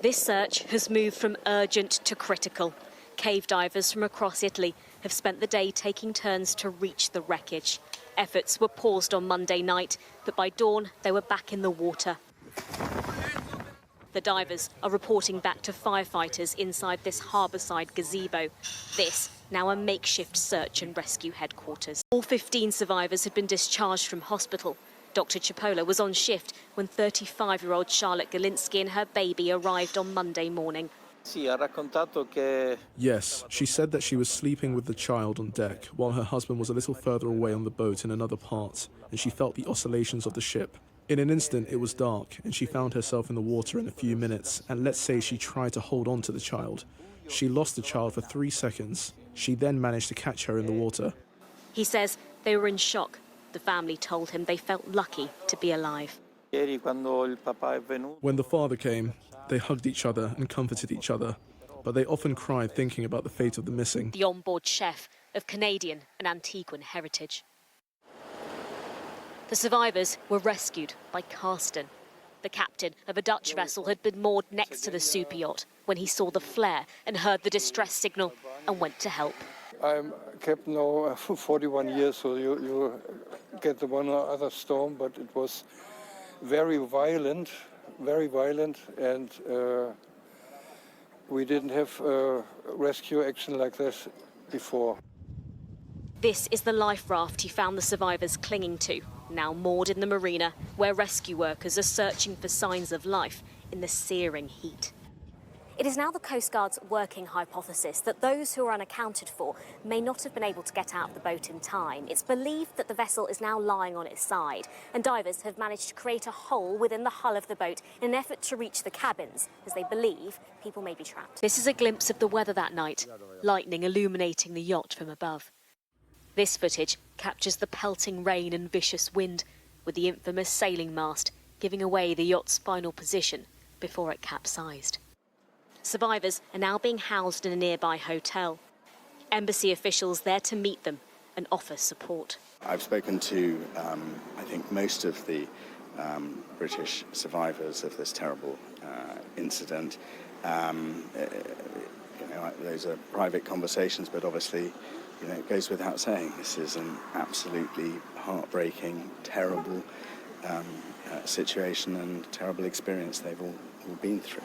This search has moved from urgent to critical. Cave divers from across Italy have spent the day taking turns to reach the wreckage. Efforts were paused on Monday night, but by dawn they were back in the water. The divers are reporting back to firefighters inside this harbourside gazebo. This, now a makeshift search and rescue headquarters. All 15 survivors had been discharged from hospital. Dr. Cipolla was on shift when 35-year-old Charlotte Galinsky and her baby arrived on Monday morning. Yes, she said that she was sleeping with the child on deck while her husband was a little further away on the boat in another part, and she felt the oscillations of the ship. In an instant, it was dark, and she found herself in the water in a few minutes, and let's say she tried to hold on to the child. She lost the child for 3 seconds. She then managed to catch her in the water. He says they were in shock. The family told him they felt lucky to be alive. When the father came, they hugged each other and comforted each other, but they often cried thinking about the fate of the missing. The onboard chef of Canadian and Antiguan heritage. The survivors were rescued by Karsten. The captain of a Dutch vessel had been moored next to the super yacht when he saw the flare and heard the distress signal and went to help. I'm captain now for 41 years, so you get the one or other storm, but it was very violent, and we didn't have rescue action like this before. This is the life raft he found the survivors clinging to, now moored in the marina, where rescue workers are searching for signs of life in the searing heat. It is now the Coast Guard's working hypothesis that those who are unaccounted for may not have been able to get out of the boat in time. It's believed that the vessel is now lying on its side, and divers have managed to create a hole within the hull of the boat in an effort to reach the cabins, as they believe people may be trapped. This is a glimpse of the weather that night, lightning illuminating the yacht from above. This footage captures the pelting rain and vicious wind, with the infamous sailing mast giving away the yacht's final position before it capsized. Survivors are now being housed in a nearby hotel. Embassy officials there to meet them and offer support. I've spoken to, I think, most of the British survivors of this terrible incident. Those are private conversations, but obviously, it goes without saying, this is an absolutely heartbreaking, terrible situation and terrible experience they've all been through.